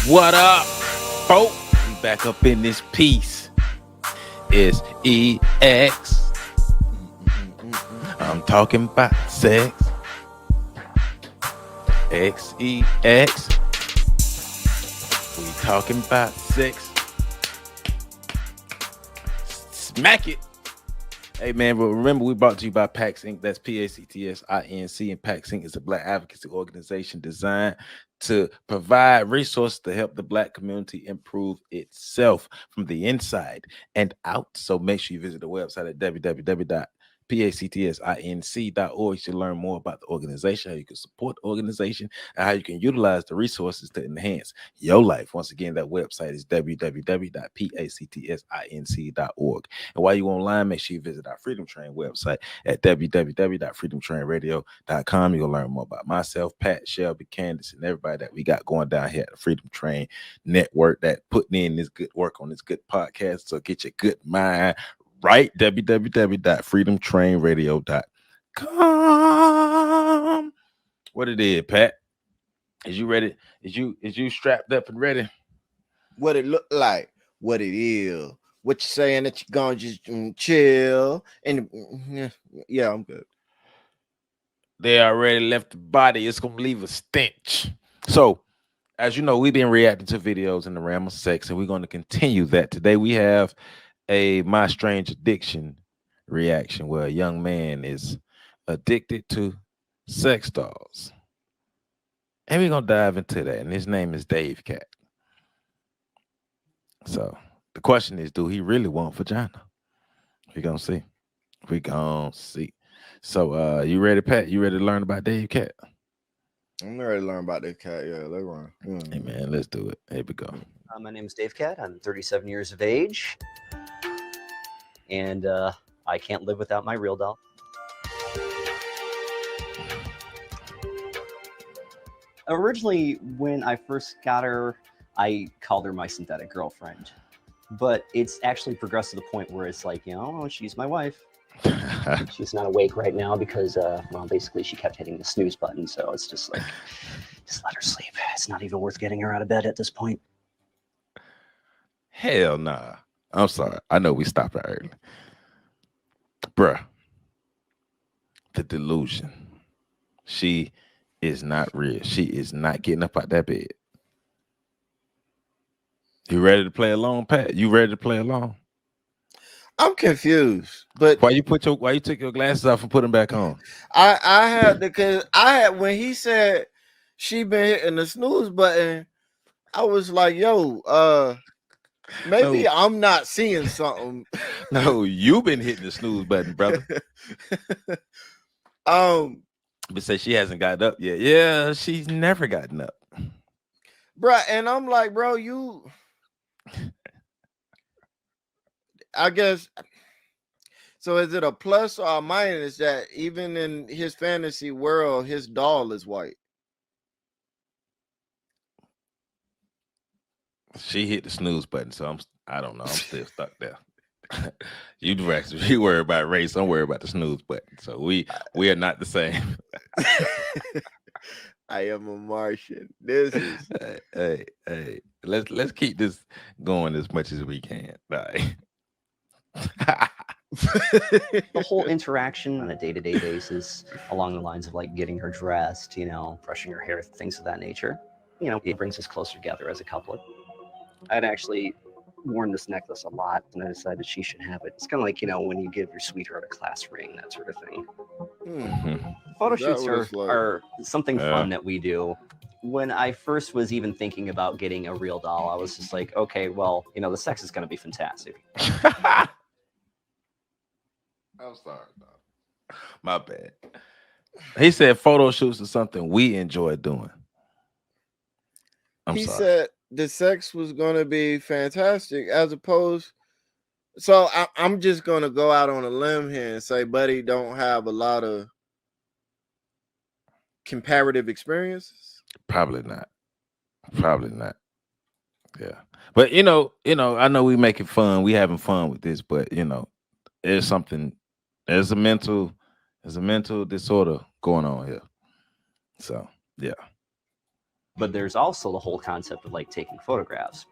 What up, folk? We back up in this piece. It's EX. I'm talking about sex. XEX. We talking about sex. Smack it. Hey man, but remember we brought to you by PAX Inc. That's PACTSINC, and PAX Inc. is a Black advocacy organization designed to provide resources to help the Black community improve itself from the inside and out. So make sure you visit the website at www.pactsinc.org to learn more about the organization, how you can support the organization, and how you can utilize the resources to enhance your life. Once again, that website is www.pactsinc.org. And while you're online, make sure you visit our Freedom Train website at www.freedomtrainradio.com. You'll learn more about myself, Pat, Shelby, Candace, and everybody that we got going down here at the Freedom Train Network that putting in this good work on this good podcast. So get your good mind right. www.freedomtrainradio.com. What it is, Pat? Is you ready? Is you strapped up and ready? What it look like, what it is. What you saying that you're gonna just chill and yeah, I'm good. They already left the body. It's gonna leave a stench. So, as you know, we've been reacting to videos in the realm of sex, and we're going to continue that. Today we have a My Strange Addiction reaction where a young man is addicted to sex dolls. And we're gonna dive into that. And his name is Davecat. So the question is, do he really want vagina? We're gonna see. We're gonna see. So you ready, Pat? You ready to learn about Davecat? I'm ready to learn about this cat. Yeah, let's run. Hey man, let's do it. Here we go. My name is Davecat. I'm 37 years of age, and I can't live without my real doll. Originally, when I first got her, I called her my synthetic girlfriend, but it's actually progressed to the point where it's like, she's my wife. She's not awake right now because, well, basically she kept hitting the snooze button, so it's just like, just let her sleep. It's not even worth getting her out of bed at this point. Hell nah. I'm sorry. I know we stopped it early. Bruh. The delusion. She is not real. She is not getting up out that bed. You ready to play along, Pat? You ready to play along? I'm confused, but why you took your glasses off and put them back on? I had because I had when he said she been hitting the snooze button, I was like, yo, maybe I'm not seeing something. No, you've been hitting the snooze button, brother. But say she hasn't gotten up yet. Yeah, she's never gotten up. Bruh, and I'm like, bro, you I guess so. Is it a plus or a minus that even in his fantasy world, his doll is white? She hit the snooze button, so I don't know. I'm still stuck there. You worry about race. I'm worried about the snooze button. So we are not the same. I am a Martian. This is hey. Let's keep this going as much as we can. All right. The whole interaction on a day-to-day basis along the lines of like getting her dressed, brushing her hair, things of that nature, it brings us closer together as a couple. I'd actually worn this necklace a lot, and I decided she should have it. It's kind of like, when you give your sweetheart a class ring, that sort of thing. Photo shoots are something fun that we do. When I first was even thinking about getting a real doll, I was just like, okay, well, the sex is going to be fantastic. I'm sorry, dog. My bad. He said photo shoots are something we enjoy doing. He said the sex was going to be fantastic as opposed. So I'm just going to go out on a limb here and say, buddy, don't have a lot of comparative experiences. Probably not. Yeah. But I know we making fun. We having fun with this, but there's a mental disorder going on here. So yeah. But there's also the whole concept of like taking photographs.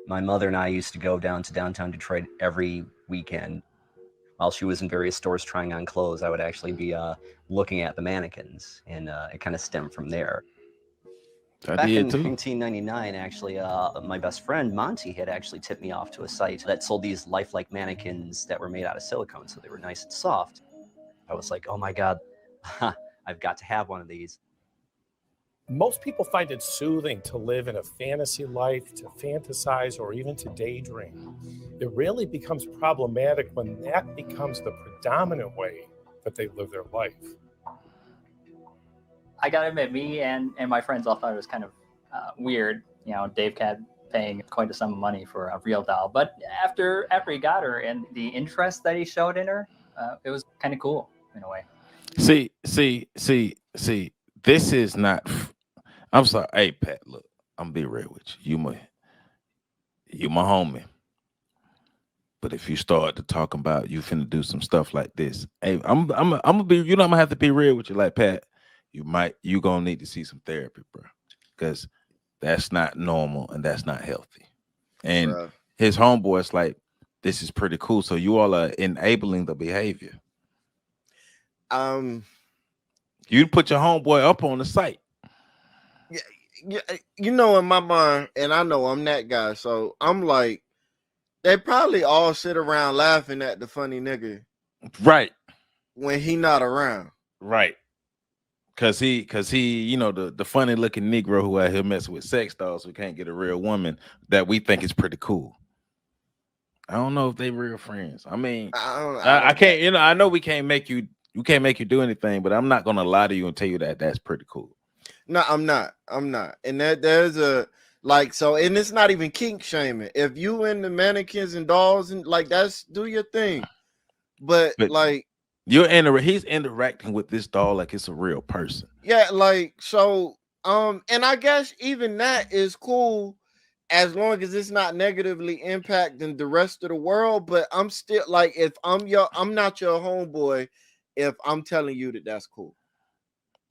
My mother and I used to go down to downtown Detroit every weekend. While she was in various stores trying on clothes, I would actually be looking at the mannequins, and it kind of stemmed from there. I Back in did too. 1999, actually, my best friend Monty had actually tipped me off to a site that sold these lifelike mannequins that were made out of silicone, so they were nice and soft. I was like, oh my God, I've got to have one of these. Most people find it soothing to live in a fantasy life, to fantasize, or even to daydream. It really becomes problematic when that becomes the predominant way that they live their life. I gotta admit, me and my friends all thought it was kind of weird, Davecat paying quite a sum of money for a real doll. But after he got her and the interest that he showed in her, it was kind of cool in a way. See. This is not. I'm sorry. Hey, Pat. Look, I'm gonna be real with you. You my homie. But if you start to talk about you finna do some stuff like this, hey, I'm gonna be. I'm gonna have to be real with you, like Pat. You gonna need to see some therapy, bro, because that's not normal and that's not healthy. And Bruh. his homeboy's like, this is pretty cool. So you all are enabling the behavior. You put your homeboy up on the site. Yeah, in my mind, and I know I'm that guy, so I'm like, they probably all sit around laughing at the funny nigga, right, when he not around, right. Cause he, the funny looking Negro who out here messing with sex dolls who can't get a real woman that we think is pretty cool. I don't know if they real friends. I mean, I can't. I know we can't make you do anything, but I'm not gonna lie to you and tell you that that's pretty cool. No, I'm not. And there's a so, and it's not even kink shaming. If you into mannequins and dolls and that's, do your thing. But like he's interacting with this doll like it's a real person. Yeah, so and I guess even that is cool as long as it's not negatively impacting the rest of the world. But I'm still like, if I'm not your homeboy if I'm telling you that that's cool.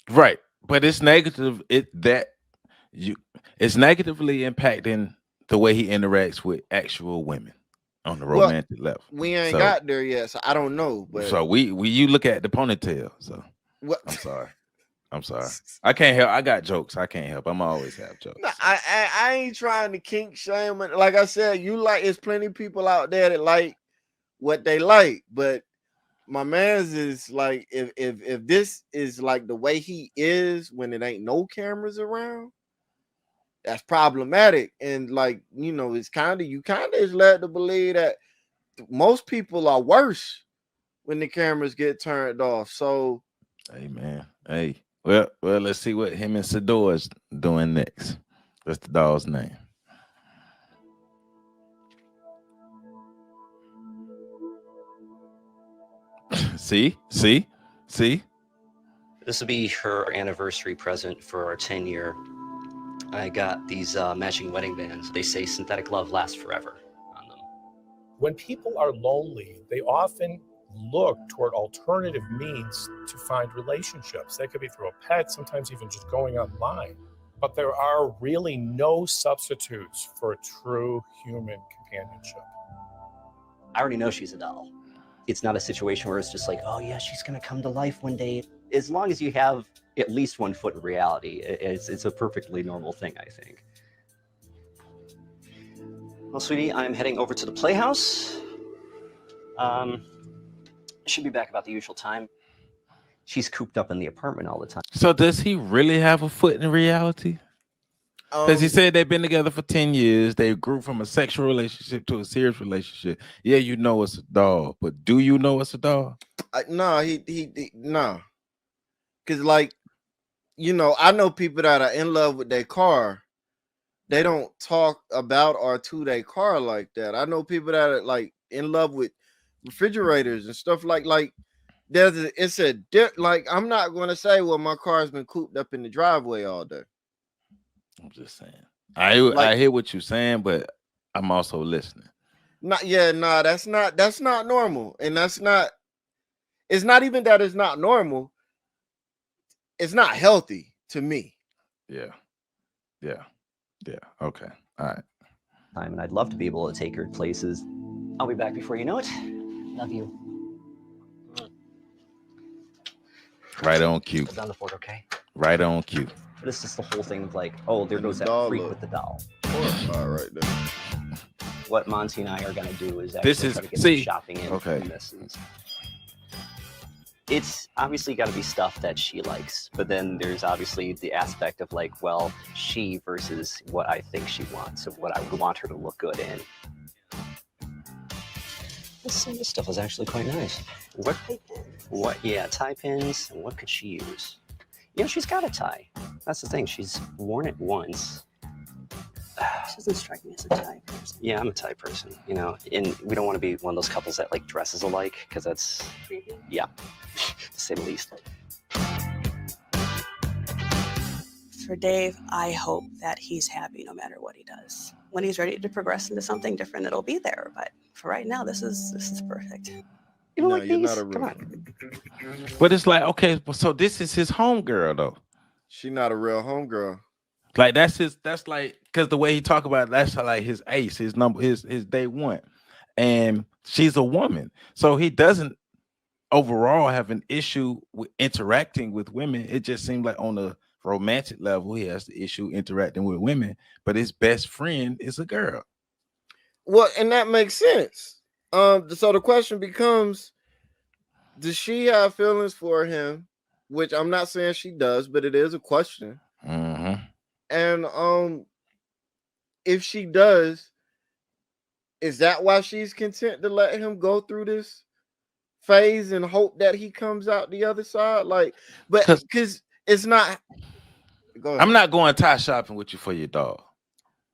Right. But it's negative. It's negatively impacting the way he interacts with actual women on the romantic level. We ain't got there yet, so I don't know. But so you look at the ponytail. So I'm sorry. I can't help. I got jokes. I can't help. I'm always have jokes. No, I ain't trying to kink shame. Like I said, there's plenty of people out there that like what they like, but my man's is like, if this is like the way he is when it ain't no cameras around, that's problematic. And it's you kind of is led to believe that most people are worse when the cameras get turned off. So, hey man, hey, well, let's see what him and Sador is doing next. What's the doll's name? See. This will be her anniversary present for our 10-year. I got these matching wedding bands. They say synthetic love lasts forever on them. When people are lonely, they often look toward alternative means to find relationships. That could be through a pet, sometimes even just going online. But there are really no substitutes for a true human companionship. I already know she's a doll. It's not a situation where it's just like, oh yeah, she's gonna come to life one day. As long as you have at least 1 foot in reality, it's a perfectly normal thing, I think. Well, sweetie, I'm heading over to the playhouse. Should be back about the usual time. She's cooped up in the apartment all the time. So does he really have a foot in reality? Because he said they've been together for 10 years. They grew from a sexual relationship to a serious relationship. Yeah, you know it's a doll, but do you know it's a doll? No, no. Because I know people that are in love with their car. They don't talk about or to their car like that. I know people that are in love with refrigerators and stuff like I'm not going to say, well, my car's been cooped up in the driveway all day. I'm just saying. I hear what you're saying, but I'm also listening. That's not normal, and that's not. It's not even that it's not normal. It's not healthy to me. Yeah. Okay. All right. time, and I'd love to be able to take her places. I'll be back before you know it. Love you. Right on cue. Put down the fork, okay? Right on cue. But it's just the whole thing of like, oh, there And goes the that doll freak look with the doll. Horrified right there. What Monty and I are gonna do is actually This is try to get see. some shopping in Okay. from this. It's obviously got to be stuff that she likes, but then there's obviously the aspect of like, well, she versus what I think she wants, of what I would want her to look good in. Some of this stuff is actually quite nice. What? Yeah, tie pins. And what could she use? You know, she's got a tie. That's the thing. She's worn it once. She doesn't strike me as a tie person. Yeah, I'm a tie person. You know, and we don't want to be one of those couples that like dresses alike, because that's Creepy. yeah, to say the least. For Dave, I hope that he's happy no matter what he does. When he's ready to progress into something different, it'll be there. But for right now, this is perfect. You know, No, like you're these. not a Come real. on. But it's like, okay, so this is his homegirl though. She not a real homegirl. Like that's like because the way he talk about it, that's like his ace, his number, his day one, and she's a woman, so he doesn't overall have an issue with interacting with women. It just seems like on a romantic level, he has the issue interacting with women, but his best friend is a girl. Well, and that makes sense. So the question becomes, does she have feelings for him? Which I'm not saying she does, but it is a question. Mm-hmm. And if she does, is that why she's content to let him go through this phase and hope that he comes out the other side? Like, but because it's not. Go ahead. I'm not going tie shopping with you for your dog.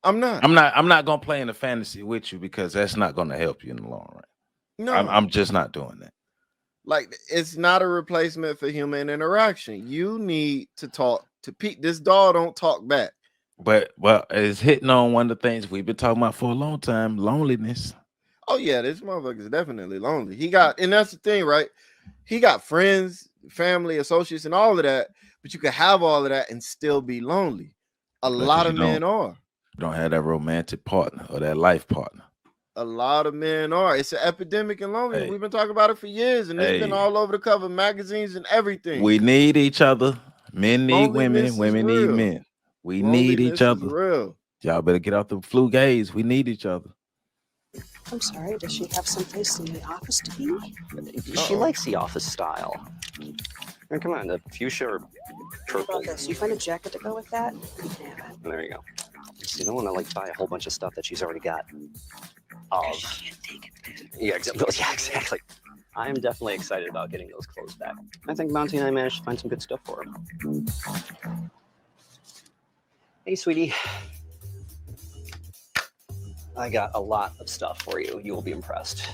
I'm not. I'm not gonna play in the fantasy with you because that's not gonna help you in the long run. No, I'm just not doing that. Like, it's not a replacement for human interaction. You need to talk to Pete. This dog don't talk back. But it's hitting on one of the things we've been talking about for a long time: loneliness. Oh yeah, this motherfucker is definitely lonely. He got, and that's the thing, right? He got friends, family, associates, and all of that. But you can have all of that and still be lonely. A lot of men are. You don't have that romantic partner or that life partner. A lot of men are. It's an epidemic in loneliness. Hey. We've been talking about it for years, and it's been all over the cover, magazines and everything. We need each other. Men need Loneliness women. Women is need real. men. We Loneliness need each is other. real. Y'all better get out the flu gaze. We need each other. I'm sorry, does she have someplace in the office to be? She likes the office style. I mean, come on, the fuchsia or How purple. about this? You find a jacket to go with that? You can have it. There you go. So you don't want to like buy a whole bunch of stuff that she's already got. She can't take it back. Yeah, exactly. Yeah, exactly. I am definitely excited about getting those clothes back. I think Monty and I managed to find some good stuff for her. Hey, sweetie. I got a lot of stuff for you. You will be impressed.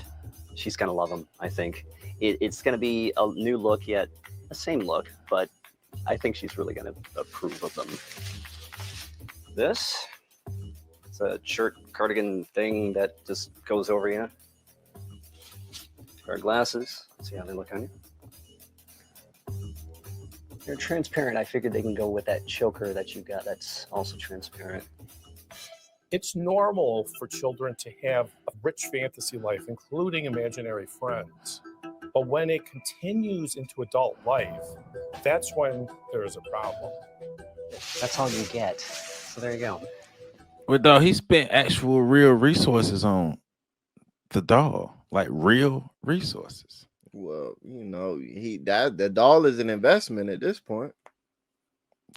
She's going to love them, I think. It's going to be a new look, yet the same look, but I think she's really going to approve of them. This, it's a shirt cardigan thing that just goes over you. Pair of glasses. Let's see how they look on you. They're transparent. I figured they can go with that choker that you got that's also transparent. It's normal for children to have a rich fantasy life, including imaginary friends. But when it continues into adult life, that's when there is a problem. That's all you get. So there you go. But dog, he spent actual real resources on the doll, like real resources. Well, you know, the doll is an investment at this point.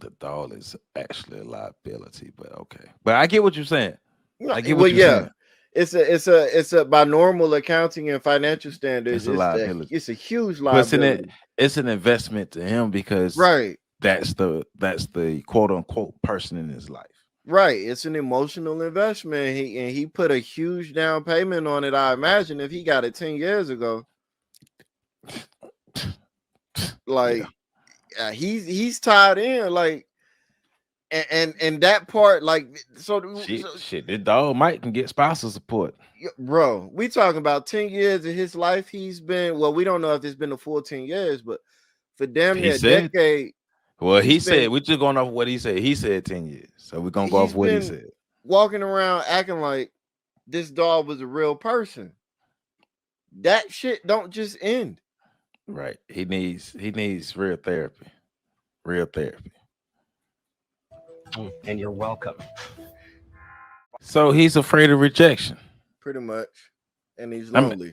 The doll is actually a liability, but okay. But I get what you're saying. No, I get what you're saying. It's a by normal accounting and financial standards, It's a liability. It's a huge But liability. it's an investment to him because Right. that's the quote unquote person in his life. Right. It's an emotional investment. He put a huge down payment on it. I imagine if he got it 10 years ago. Like he's tied in. Like and that part, like, so, Shit, this dog might can get spousal support. bro, we talking about 10 years of his life. He's been, well, we don't know if it's been a full 10 years, but for damn near a decade. Well, he said we're just going off what he said. He said 10 years, so we're gonna go off what he said. Walking around acting like this dog was a real person. That shit don't just end. Right. He needs real therapy. Real therapy. And you're welcome. So he's afraid of rejection. Pretty much. And he's lonely.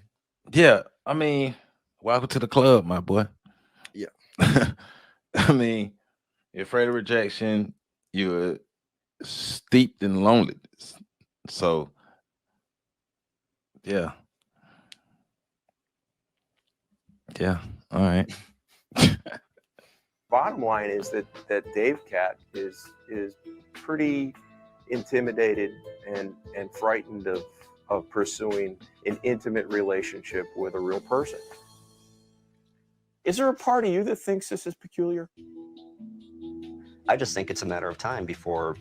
I mean, welcome to the club, my boy. Yeah. I mean, you're afraid of rejection. You're steeped in loneliness. So, yeah. Yeah. All right. Bottom line is that Davecat is pretty intimidated and frightened of pursuing an intimate relationship with a real person. Is there a part of you that thinks this is peculiar? I just think it's a matter of time before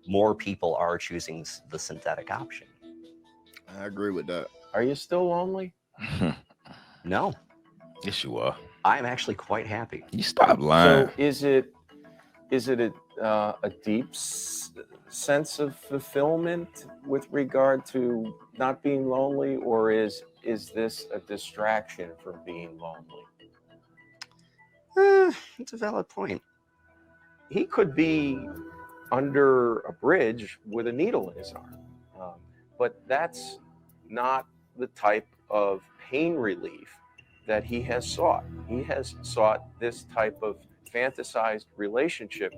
more people are choosing the synthetic option. I agree with that. Are you still lonely? No. Yes, you are. I'm actually quite happy. You stop lying. So is it a deep sense of fulfillment with regard to not being lonely, or is this a distraction from being lonely? It's a valid point. He could be under a bridge with a needle in his arm, but that's not the type of pain relief that he has sought. He has sought this type of fantasized relationship.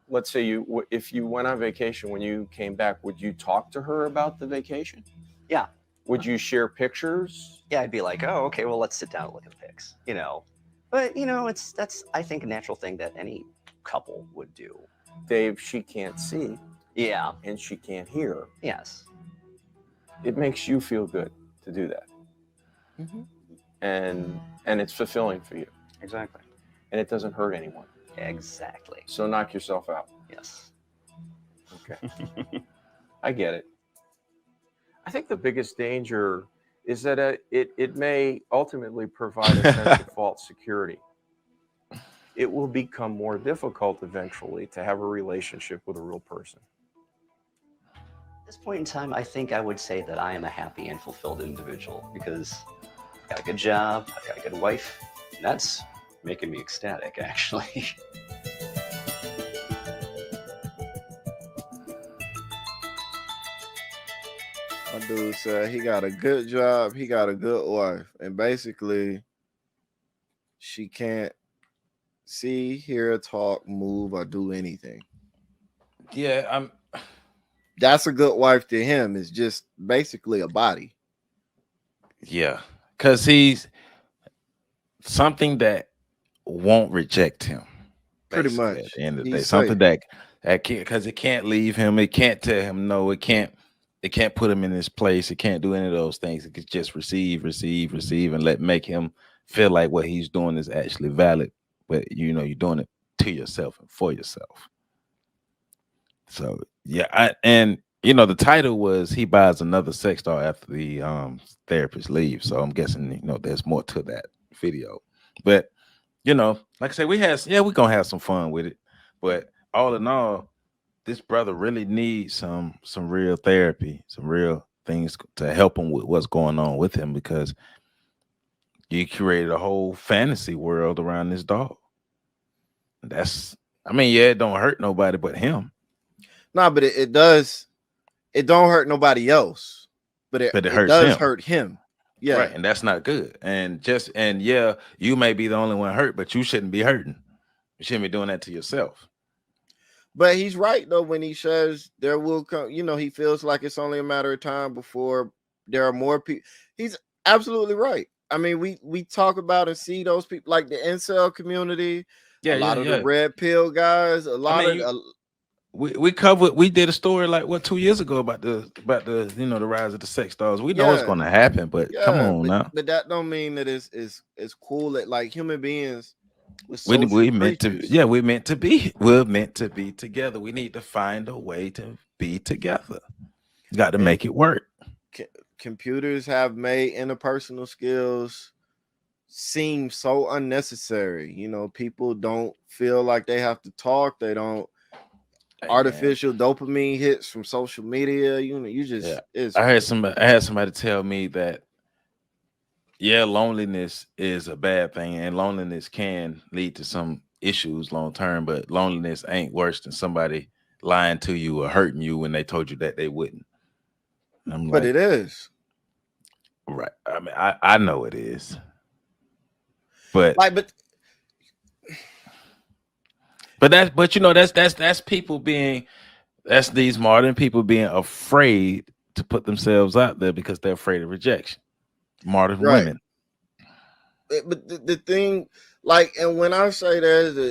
Let's say if you went on vacation, when you came back, would you talk to her about the vacation? Yeah. Would you share pictures? Yeah, I'd be like, oh, okay, well, let's sit down and look at the pics, But, that's, I think, a natural thing that any couple would do. Dave, she can't see. Yeah. And she can't hear. Yes. It makes you feel good to do that. Mm-hmm. And it's fulfilling for you. Exactly. And it doesn't hurt anyone. Exactly. So knock yourself out. Yes. Okay. I get it. I think the biggest danger is that it may ultimately provide a sense of false security. It will become more difficult eventually to have a relationship with a real person. At this point in time, I think I would say that I am a happy and fulfilled individual because I got a good job, I got a good wife, and that's making me ecstatic, actually. My dude said he got a good job, he got a good wife, and basically she can't see, hear, talk, move, or do anything. Yeah, that's a good wife to him. Is just basically a body. Yeah, because he's something that won't reject him. Pretty much. At the end of the day, something that can't, because it can't leave him. It can't tell him no. It can't put him in his place. It can't do any of those things. It can just receive, and make him feel like what he's doing is actually valid. But you're doing it to yourself and for yourself. So yeah, the title was he buys another sex doll after the therapist leaves. So I'm guessing there's more to that video. But like I said, we're gonna have some fun with it. But all in all, this brother really needs some real therapy, some real things to help him with what's going on with him, because you created a whole fantasy world around this dog. It don't hurt nobody but him. No, but it does. It don't hurt nobody else, but it does hurt him. Yeah, right, and that's not good. And you may be the only one hurt, but you shouldn't be hurting. You shouldn't be doing that to yourself. But he's right though when he says there will come. He feels like it's only a matter of time before there are more people. He's absolutely right. I mean, we talk about and see those people like the incel community. A lot of the red pill guys. We did a story like 2 years ago about the the rise of the sex dolls. We know it's going to happen, but come on now. But that don't mean that it's cool that like human beings with We social meant to, creatures. yeah, we're meant to be. We're meant to be together. We need to find a way to be together. Got to And make it work. computers have made interpersonal skills seem so unnecessary. You know, people don't feel like they have to talk. They don't. Hey, man. Artificial dopamine hits from social media. You know, you Yeah. just it's I had somebody tell me that, yeah, loneliness is a bad thing, and loneliness can lead to some issues long term, but loneliness ain't worse than somebody lying to you or hurting you when they told you that they wouldn't. And I'm but like, it is. right. I mean, I know it is, but Like, but you know, that's people being, that's these modern people being afraid to put themselves out there because they're afraid of rejection. Modern right. women. But the thing, like, and when I say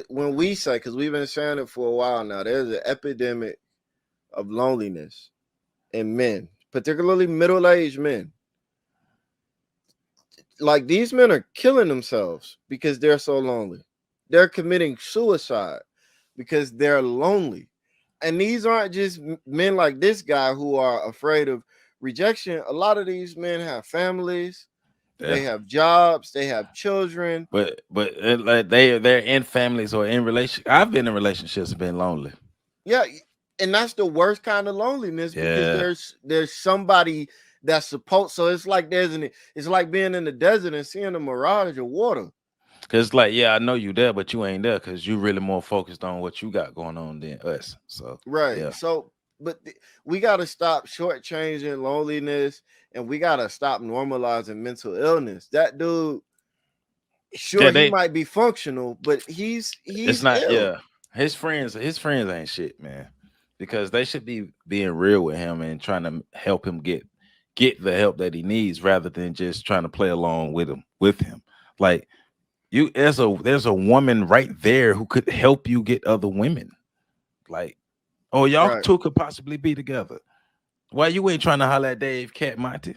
when we say, because we've been saying it for a while now, there's an epidemic of loneliness in men, particularly middle-aged men. Like, these men are killing themselves because they're so lonely. They're committing suicide because they're lonely. And these aren't just men like this guy who are afraid of rejection. A lot of these men have families, Yeah. they have jobs, they have children. But like they're in families or in relation. I've been in relationships and been lonely. Yeah, and that's the worst kind of loneliness because Yeah, there's somebody that's supposed. So it's like it's like being in the desert and seeing a mirage of water. because like, yeah, I know you there, but you ain't there because you really more focused on what you got going on than us. So Right. yeah, So, but we got to stop shortchanging loneliness, and we got to stop normalizing mental illness. That dude, yeah, sure, he they. might be functional, but It's he's not. ill. Yeah, his friends ain't shit, man. Because they should be being real with him and trying to help him get the help that he needs, rather than just trying to play along with him. Like, you, there's a woman right there who could help you get other women. Like, oh, y'all Right. two could possibly be together. Why you ain't trying to holler at Davecat, Monty?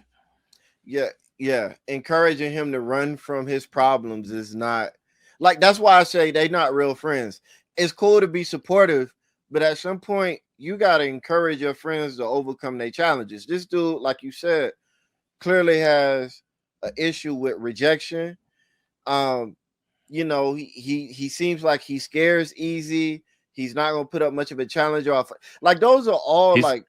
Yeah. Yeah. Encouraging him to run from his problems is not like, that's why I say they not real friends. It's cool to be supportive, but at some point you got to encourage your friends to overcome their challenges. This dude, like you said, clearly has an issue with rejection. Um, you know, he seems like he scares easy. He's not gonna put up much of a challenge off. Like, those are all He's like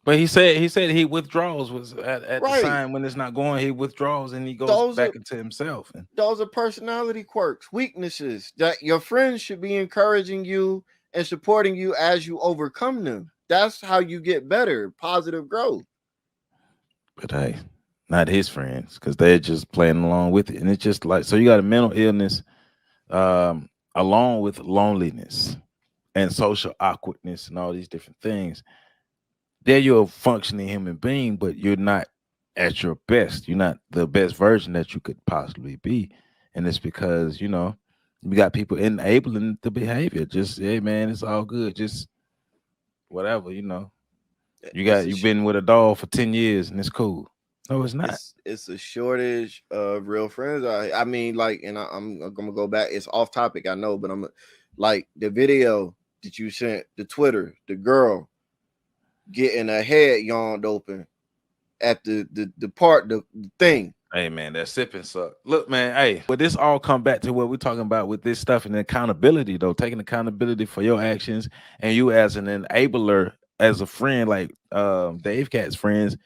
But he said he withdraws was at the right. sign when it's not going. He withdraws and he goes Those are back into himself. And personality quirks, weaknesses that your friends should be encouraging you and supporting you as you overcome them. That's how you get better, positive growth. but hey, not his friends, because they're just playing along with it. And it's just like, so you got a mental illness, along with loneliness and social awkwardness and all these different things. There you're a functioning human being, but you're not at your best. You're not the best version that you could possibly be. And it's because, we got people enabling the behavior. Just, hey man, it's all good. Just whatever. It's a You've been with a dog for 10 years and it's cool. No, it's not. it's a shortage of real friends. I mean, like, and I'm gonna go back. It's off topic, I know, but I'm like the video that you sent, the Twitter, the girl getting her head yawned open at the thing. Hey man, that sipping suck. Look, man, hey, but this all come back to what we're talking about with this stuff and accountability, though. Taking accountability for your actions, and you as an enabler, as a friend, like Dave Cat's friends,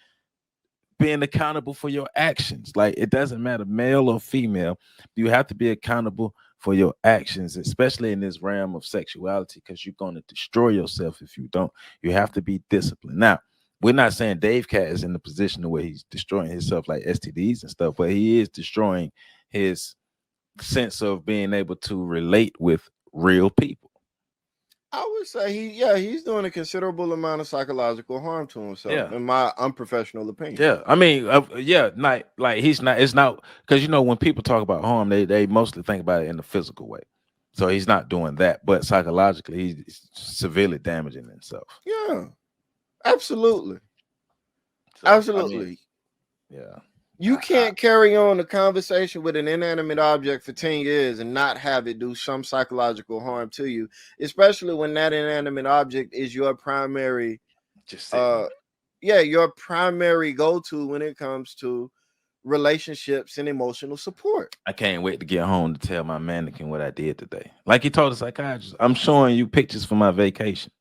being accountable for your actions. Like, it doesn't matter, male or female, you have to be accountable for your actions, especially in this realm of sexuality, because you're going to destroy yourself if you don't. You have to be disciplined. Now, we're not saying Dave Cat is in the position where he's destroying himself like STDs and stuff, but he is destroying his sense of being able to relate with real people. I would say he's doing a considerable amount of psychological harm to himself, Yeah. in my unprofessional opinion. Yeah, I mean, yeah, like he's not. It's not, because when people talk about harm, they mostly think about it in the physical way. So he's not doing that, but psychologically, he's severely damaging himself. Yeah, absolutely, So, I absolutely. mean, yeah. You can't carry on a conversation with an inanimate object for 10 years and not have it do some psychological harm to you, especially when that inanimate object is your primary Just your primary go-to when it comes to relationships and emotional support. I can't wait to get home to tell my mannequin what I did today. Like he told the psychiatrist, I'm showing you pictures from my vacation.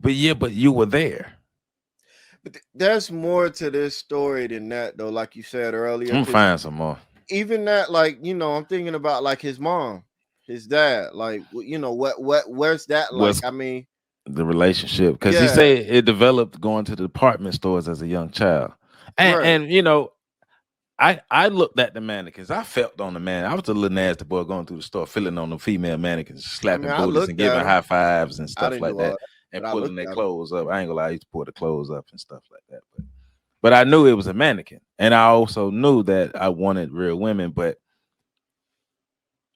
But you were there. But there's more to this story than that, though. Like you said I'm earlier, gonna find some more. even that, like, I'm thinking about like his mom, his dad, like, where's that? Like, Was I mean, the relationship because he yeah, said it developed going to the department stores as a young child, right. and I looked at the mannequins. I felt on the man. I was a little nasty boy going through the store, feeling on the female mannequins, I mean, slapping I booties and looked at giving him. high fives and I stuff didn't like do all that, that, and but I pulling looked their at him. clothes up. I ain't gonna lie, I used to pull the clothes up and stuff like that. But I knew it was a mannequin, and I also knew that I wanted real women. But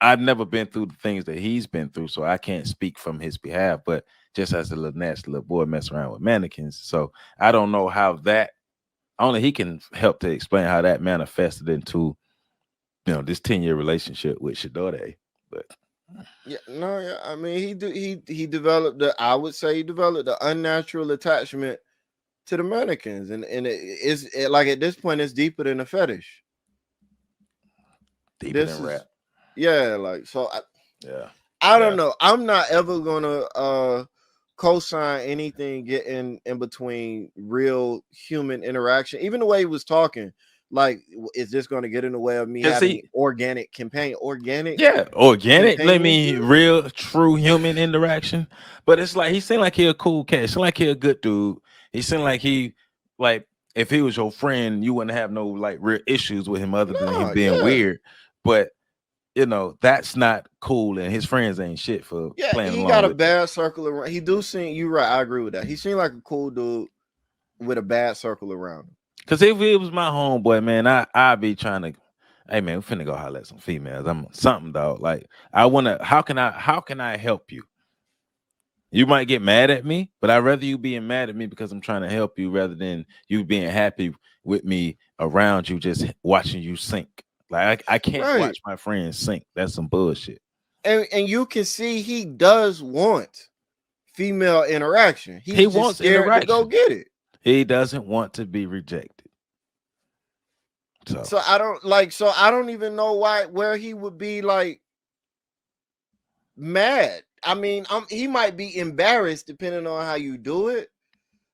I've never been through the things that he's been through, so I can't speak from his behalf. But just as a little nasty little boy messing around with mannequins, so I don't know how that. Only he can help to explain how that manifested into this 10-year relationship with Shadore. But Yeah, no, yeah. I mean, he developed I would say he developed the unnatural attachment to the mannequins, and like at this point, it's deeper than a fetish. deeper This than rap. is, yeah, like so. Yeah. I don't know. I'm not ever gonna co-sign anything getting in between real human interaction. Even the way he was talking, like, is this gonna get in the way of me having organic organic organic. Let me companionship? real, true human interaction. But it's like he seemed like he a cool cat. He seemed like he a good dude. He seemed like like if he was your friend, you wouldn't have no like real issues with him other than him No, being yeah. weird. But that's not cool, and his friends ain't shit for Yeah, playing he along got a with that. bad circle around. He do seem, you right. I agree with that. He seemed like a cool dude with a bad circle around him. Cause if it was my homeboy, man, I'd be trying to, hey man, we finna go holler at some females. I'm something, dog. Like I wanna, how can I help you? You might get mad at me, but I'd rather you being mad at me because I'm trying to help you rather than you being happy with me around you, just watching you sink. Like I can't Right. watch my friends sink. That's some bullshit. And you can see he does want female interaction. He He's just wants scared to go interaction. get it. He doesn't want to be rejected. So I don't even know where he would be like mad. I mean, he might be embarrassed depending on how you do it.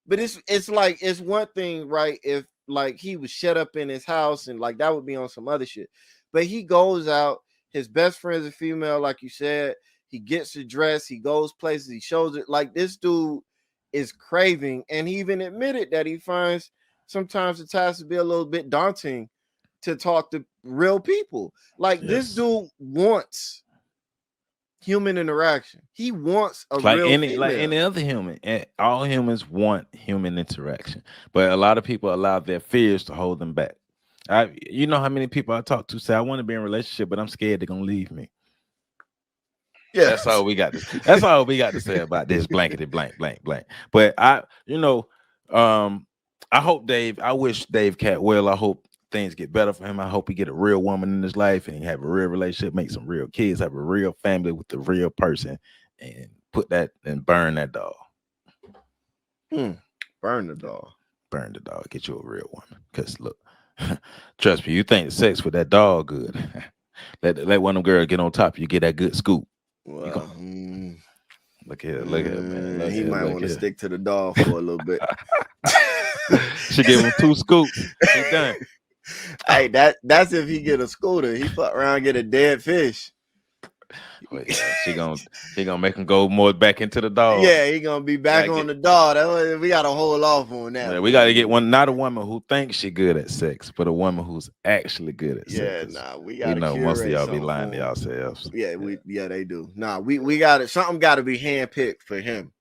But it's like, it's one thing, right? If like he was shut up in his house and like that would be on some other shit. But he goes out, his best friend's a female, like you said. He gets a dress, he goes places, he shows it. Like, this dude is craving, and he even admitted that he finds sometimes it has to be a little bit daunting to talk to real people. Like, this dude wants human interaction. He wants a like real any other human. All humans want human interaction, but a lot of people allow their fears to hold them back. You know how many people I talk to say I want to be in a relationship, but I'm scared they're gonna leave me. Yeah, that's all we got. That's all we got to say about this blankety blank blank blank. But I hope I wish Davecat well. I hope things get better for him. I hope he get a real woman in his life and have a real relationship, make some real kids, have a real family with the real person, and put that and burn that dog. Burn the dog. Burn the dog. Get you a real woman. Cause look, trust me, you think sex with that dog good. let one of them girls get on top of you, get that good scoop. Well, look here, man. He might want to stick to the dog for a little bit. She give him 2 scoops. He done. Hey, that's if he get a scooter. He fuck around and get a dead fish. Well, yeah, he gonna make him go more back into the dog. Yeah, he gonna be back on the dog. We gotta hold off on that. Yeah, we gotta get not a woman who thinks she good at sex, but a woman who's actually good at sex. Yeah, we gotta. Most of y'all be lying to yourselves. Yeah, they do. We got it. Something got to be handpicked for him.